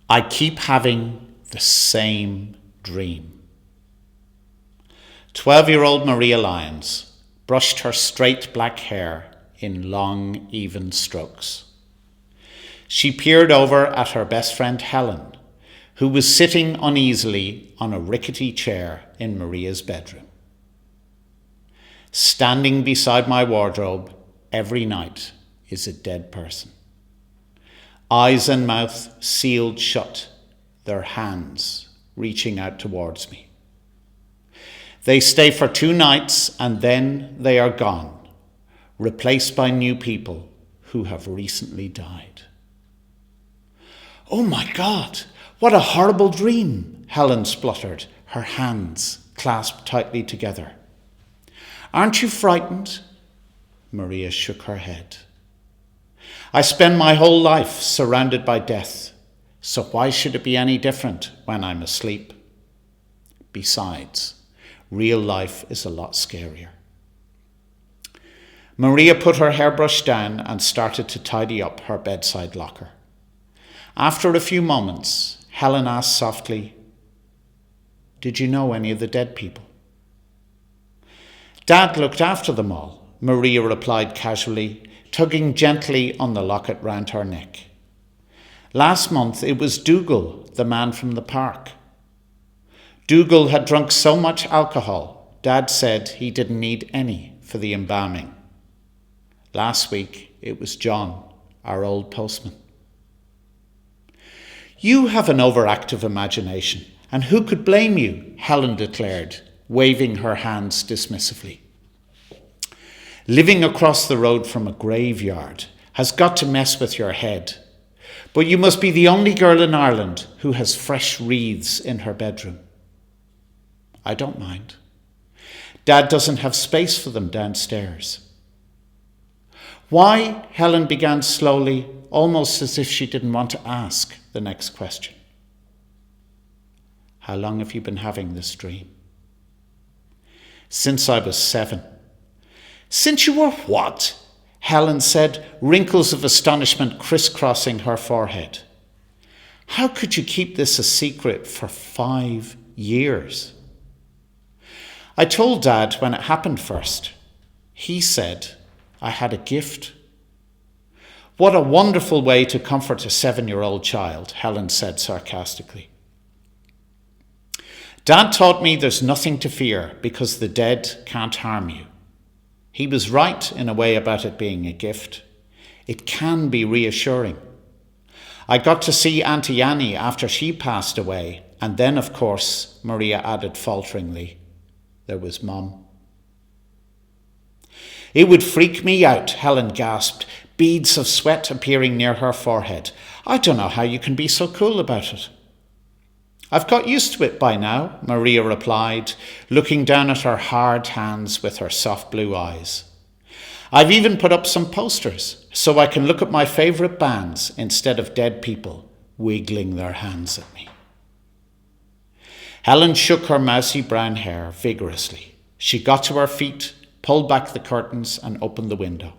I keep having the same dream. 12-year-old Maria Lyons brushed her straight black hair in long, even strokes. She peered over at her best friend Helen, who was sitting uneasily on a rickety chair in Maria's bedroom. Standing beside my wardrobe every night is a dead person. Eyes and mouth sealed shut, their hands reaching out towards me. They stay for 2 nights and then they are gone, replaced by new people who have recently died. "Oh my God, what a horrible dream," Helen spluttered, her hands clasped tightly together. "Aren't you frightened?" Maria shook her head. "I spend my whole life surrounded by death, so why should it be any different when I'm asleep? Besides, real life is a lot scarier." Maria put her hairbrush down and started to tidy up her bedside locker. After a few moments, Helen asked softly, "Did you know any of the dead people?" "Dad looked after them all," Maria replied casually, tugging gently on the locket round her neck. "Last month it was Dougal, the man from the park. Dougal had drunk so much alcohol, Dad said he didn't need any for the embalming. Last week it was John, our old postman." "You have an overactive imagination, and who could blame you?" Helen declared, waving her hands dismissively. "Living across the road from a graveyard has got to mess with your head. But you must be the only girl in Ireland who has fresh wreaths in her bedroom." "I don't mind. Dad doesn't have space for them downstairs." "Why?" Helen began slowly, almost as if she didn't want to ask the next question. "How long have you been having this dream?" "Since I was 7. "Since you were what?" Helen said, wrinkles of astonishment crisscrossing her forehead. "How could you keep this a secret for 5 years?" "I told Dad when it happened first. He said I had a gift." "What a wonderful way to comfort a 7-year-old child," Helen said sarcastically. "Dad taught me there's nothing to fear because the dead can't harm you. He was right in a way about it being a gift. It can be reassuring. I got to see Auntie Annie after she passed away, and then, of course," Maria added falteringly, "there was Mum." "It would freak me out," Helen gasped, beads of sweat appearing near her forehead. "I don't know how you can be so cool about it." "I've got used to it by now," Maria replied, looking down at her hard hands with her soft blue eyes. "I've even put up some posters so I can look at my favourite bands instead of dead people wiggling their hands at me." Helen shook her mousy brown hair vigorously. She got to her feet, pulled back the curtains and opened the window.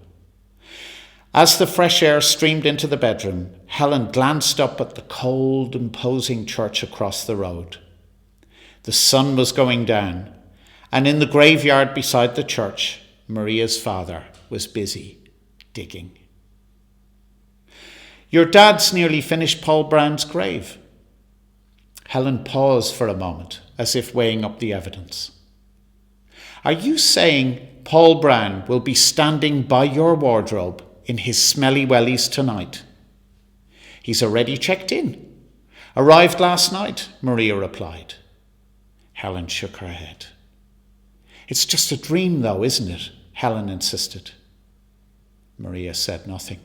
As the fresh air streamed into the bedroom, Helen glanced up at the cold, imposing church across the road. The sun was going down, and in the graveyard beside the church, Maria's father was busy digging. "Your dad's nearly finished Paul Brown's grave." Helen paused for a moment, as if weighing up the evidence. "Are you saying Paul Brown will be standing by your wardrobe in his smelly wellies tonight?" "He's already checked in. Arrived last night," Maria replied. Helen shook her head. "It's just a dream though, isn't it?" Helen insisted. Maria said nothing.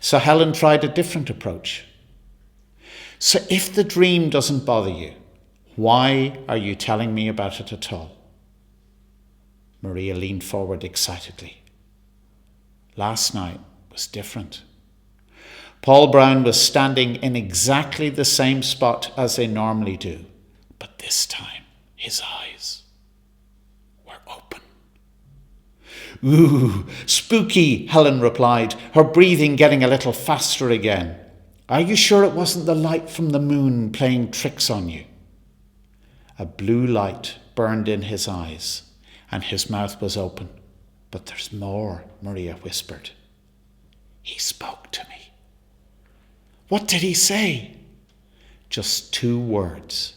So Helen tried a different approach. "So if the dream doesn't bother you, why are you telling me about it at all?" Maria leaned forward excitedly. Last night was different. Paul Brown was standing in exactly the same spot as they normally do, but this time his eyes were open. "Ooh, spooky," Helen replied, her breathing getting a little faster again. Are you sure it wasn't the light from the moon playing tricks on you? A blue light burned in his eyes, and his mouth was open. But there's more, Maria whispered. He spoke to me. What did he say? Just 2 words.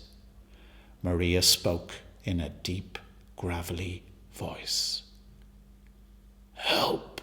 Maria spoke in a deep, gravelly voice. Help.